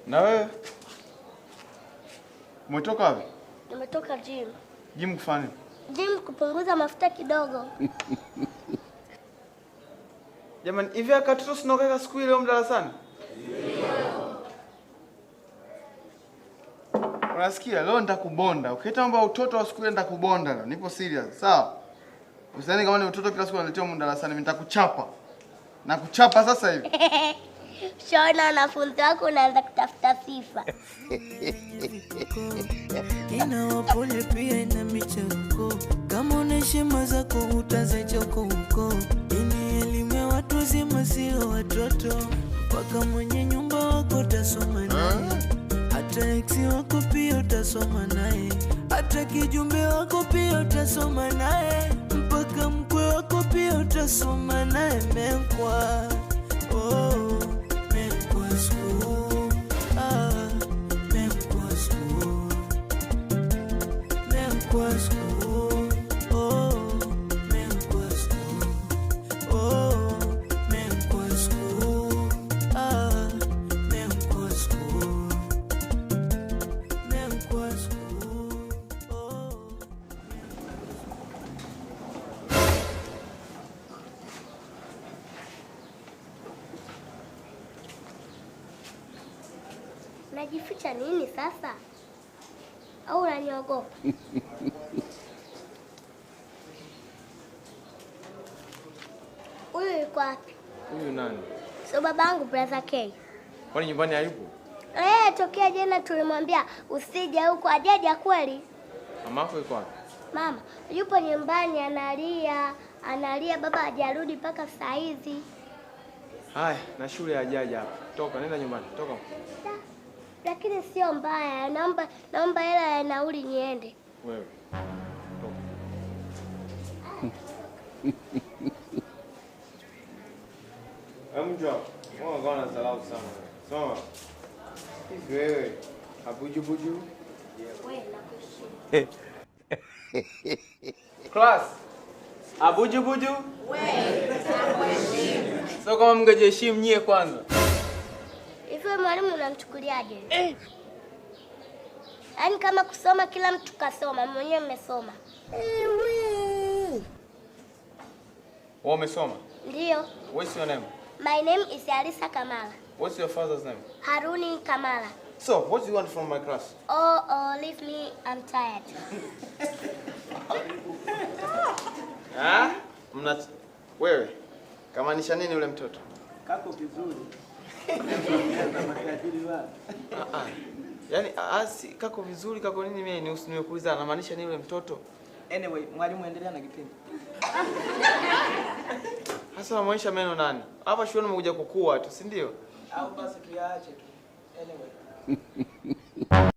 Na wewe? Umetoka wapi? Nimetoka gym. Gym kufanya nini? Gym kupunguza mafuta kidogo. Jamani, hivi akatoto sinoka siku ile leo darasani? Unasikia? Leo nitakubonda. Ukiita mambo ya utoto wa siku ile nitakubonda. Nipo serious. Sawa? Usidhani kama ni utoto kila siku unaletea muda darasani, mimi nitakuchapa. Nakuchapa sasa hivi. Shona wanafunzi wako unaanza kutafuta sifa. Ina pole pia ina micheko. Kama una heshima zako utazichoko huko. Ini elimu ya watu wazima sio watoto. Mpaka mwenye nyumba wako utasoma naye. Hata ex wako pia utasoma naye. Hata kijumbe wako pia utasoma naye. Mpaka mkwe wako pia utasoma naye. Mekwa Najificha nini sasa? Au unaniogopa? Huyu yuko wapi? Huyu nani? So babangu brother K. Kwani nyumbani hayupo? Tokea jana tulimwambia usije huko, ajaja kweli? Mamako yuko wapi? Mama, yupo nyumbani analia baba hajarudi mpaka saa hizi. Haya, na shule hajaja hapa. Toka, nenda nyumbani, toka. Lakini sio mbaya, naomba hela ya nauli niende. Wewe. Toka. Amjo, mbona gona salau sana? Soma. Hivi wewe, abuju. Wewe nakushika. Class. Abuju. Wewe nakuheshimu. Sio kama mngejiheshimu nyie kwanza. Hivi mwalimu unamchukuliaje? Yaani kama kusoma kila mtu kasoma, mwenyewe mmesoma. Wewe umesoma? Ndio. What's your name? My name is Alisa Kamala. What's your father's name? Haruni Kamala. So, what do you want from my class? Leave me, I'm tired. Wewe, kamaanisha nini yule mtoto? Kako vizuri. Yaani kako vizuri, kako nini mimi nimekuuliza anamaanisha nini yule mtoto? Anyway, mwalimu endelea na kipindi. Hasa maisha meno nani? Hapa shule umekuja kukua tu, si ndio? Au basi tuyaache tu. Anyway.